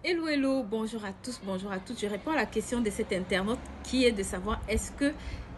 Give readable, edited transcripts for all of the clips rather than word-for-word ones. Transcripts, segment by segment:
Hello, hello, bonjour à tous, bonjour à toutes. Je réponds à la question de cet internaute qui est de savoir est-ce que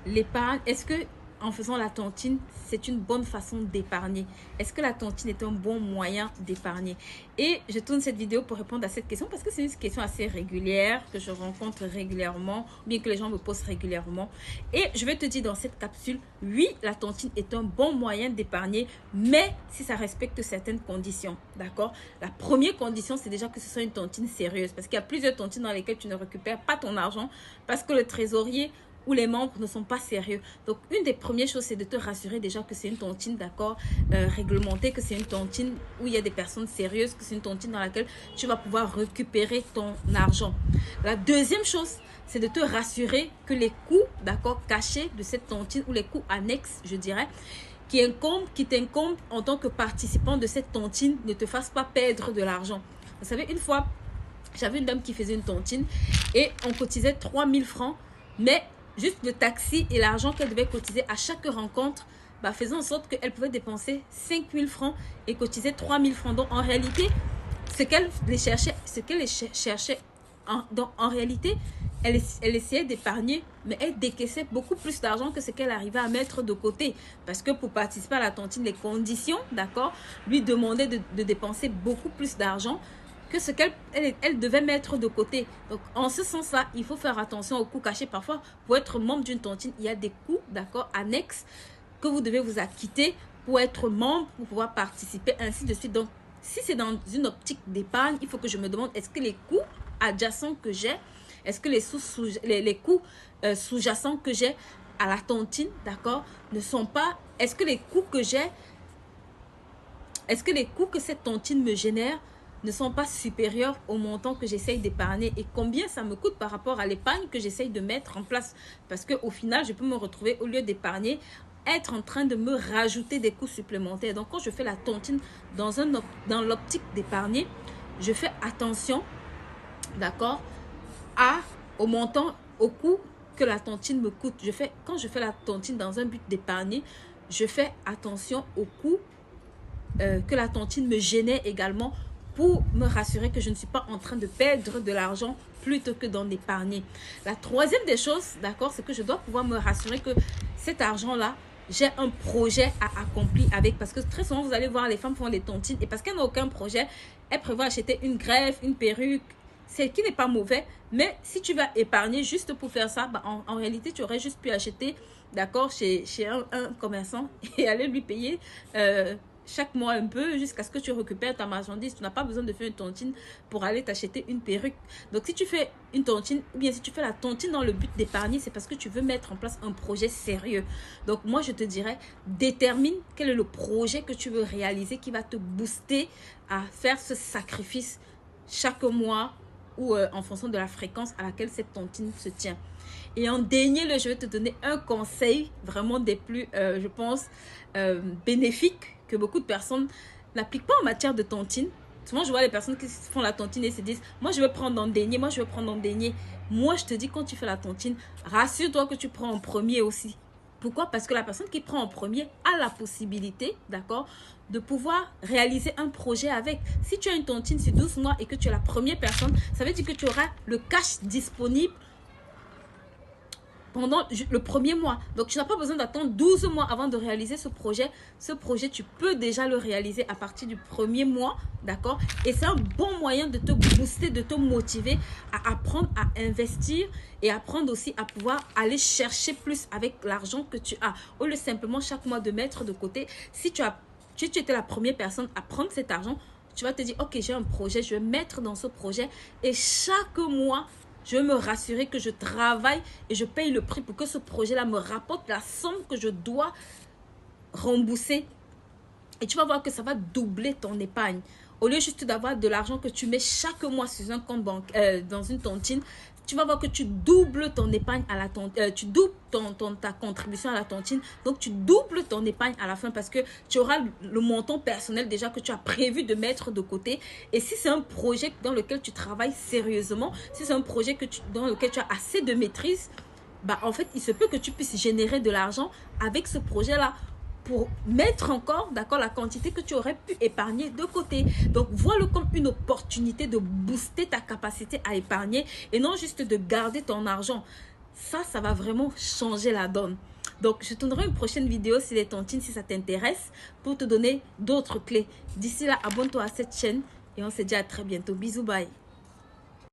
l'épargne, est-ce que en faisant la tontine, c'est une bonne façon d'épargner? Est-ce que la tontine est un bon moyen d'épargner? Et je tourne cette vidéo pour répondre à cette question parce que c'est une question assez régulière que je rencontre régulièrement, bien que les gens me posent régulièrement. Et je vais te dire dans cette capsule, oui, la tontine est un bon moyen d'épargner, mais si ça respecte certaines conditions, d'accord? La première condition, c'est déjà que ce soit une tontine sérieuse parce qu'il y a plusieurs tontines dans lesquelles tu ne récupères pas ton argent parce que le trésorier où les membres ne sont pas sérieux. Donc, une des premières choses, c'est de te rassurer déjà que c'est une tontine, d'accord, réglementée, que c'est une tontine où il y a des personnes sérieuses, que c'est une tontine dans laquelle tu vas pouvoir récupérer ton argent. La deuxième chose, c'est de te rassurer que les coûts, d'accord, cachés de cette tontine ou les coûts annexes, je dirais, qui t'incombent en tant que participant de cette tontine ne te fassent pas perdre de l'argent. Vous savez, une fois, j'avais une dame qui faisait une tontine et on cotisait 3000 francs, mais juste le taxi et l'argent qu'elle devait cotiser à chaque rencontre, faisait en sorte qu'elle pouvait dépenser 5000 francs et cotiser 3000 francs. Donc, en réalité, ce qu'elle cherchait en réalité, elle essayait d'épargner, mais elle décaissait beaucoup plus d'argent que ce qu'elle arrivait à mettre de côté. Parce que pour participer à la tontine, les conditions, d'accord, lui demandaient de dépenser beaucoup plus d'argent que ce qu'elle devait mettre de côté. Donc, en ce sens-là, il faut faire attention aux coûts cachés. Parfois, pour être membre d'une tontine, il y a des coûts, d'accord, annexes que vous devez vous acquitter pour être membre, pour pouvoir participer, ainsi de suite. Donc, si c'est dans une optique d'épargne, il faut que je me demande, est-ce que les coûts adjacents que j'ai, est-ce que les coûts sous-jacents que j'ai à la tontine, d'accord, ne sont pas, est-ce que les coûts que cette tontine me génère ne sont pas supérieurs au montant que j'essaye d'épargner et combien ça me coûte par rapport à l'épargne que j'essaye de mettre en place. Parce qu'au final, je peux me retrouver, au lieu d'épargner, être en train de me rajouter des coûts supplémentaires. Donc, quand je fais la tontine dans l'optique d'épargner, je fais attention, d'accord, au montant, au coût que la tontine me coûte. Quand je fais la tontine dans un but d'épargner, je fais attention au coût que la tontine me gênait également pour me rassurer que je ne suis pas en train de perdre de l'argent plutôt que d'en épargner. La troisième des choses, d'accord, c'est que je dois pouvoir me rassurer que cet argent-là, j'ai un projet à accomplir avec. Parce que très souvent, vous allez voir, les femmes font des tontines et parce qu'elles n'ont aucun projet, elles prévoient acheter une greffe, une perruque, ce qui n'est pas mauvais. Mais si tu vas épargner juste pour faire ça, en réalité, tu aurais juste pu acheter, d'accord, chez un commerçant et aller lui payer chaque mois un peu jusqu'à ce que tu récupères ta marchandise. Tu n'as pas besoin de faire une tontine pour aller t'acheter une perruque. Donc, si tu fais une tontine ou bien si tu fais la tontine dans le but d'épargner, c'est parce que tu veux mettre en place un projet sérieux. Donc, moi, je te dirais, détermine quel est le projet que tu veux réaliser qui va te booster à faire ce sacrifice chaque mois ou en fonction de la fréquence à laquelle cette tontine se tient. Et en dernier lieu, je vais te donner un conseil vraiment des plus, je pense, bénéfiques que beaucoup de personnes n'appliquent pas en matière de tontine. Souvent, je vois les personnes qui font la tontine et se disent, moi, je vais prendre en dernier, moi, je vais prendre en dernier. Moi, je te dis, quand tu fais la tontine, rassure-toi que tu prends en premier aussi. Pourquoi? Parce que la personne qui prend en premier a la possibilité, d'accord, de pouvoir réaliser un projet avec. Si tu as une tontine sur 12 mois et que tu es la première personne, ça veut dire que tu auras le cash disponible pendant le premier mois. Donc, tu n'as pas besoin d'attendre 12 mois avant de réaliser ce projet. Ce projet, tu peux déjà le réaliser à partir du premier mois, d'accord? Et c'est un bon moyen de te booster, de te motiver à apprendre à investir et apprendre aussi à pouvoir aller chercher plus avec l'argent que tu as. Au lieu simplement chaque mois de mettre de côté, si tu étais la première personne à prendre cet argent, tu vas te dire, ok, j'ai un projet, je vais mettre dans ce projet et chaque mois, je veux me rassurer que je travaille et je paye le prix pour que ce projet-là me rapporte la somme que je dois rembourser. Et tu vas voir que ça va doubler ton épargne. Au lieu juste d'avoir de l'argent que tu mets chaque mois sur un compte bancaire, dans une tontine, tu vas voir que tu doubles ton épargne à la tontine, tu doubles ta contribution à la tontine. Donc, tu doubles ton épargne à la fin parce que tu auras le montant personnel déjà que tu as prévu de mettre de côté. Et si c'est un projet dans lequel tu travailles sérieusement, si c'est un projet dans lequel tu as assez de maîtrise, en fait, il se peut que tu puisses générer de l'argent avec ce projet-là pour mettre encore, d'accord, la quantité que tu aurais pu épargner de côté. Donc, vois-le comme une opportunité de booster ta capacité à épargner et non juste de garder ton argent. Ça va vraiment changer la donne. Donc, je tournerai une prochaine vidéo sur les tontines si ça t'intéresse pour te donner d'autres clés. D'ici là, abonne-toi à cette chaîne et on se dit à très bientôt. Bisous, bye.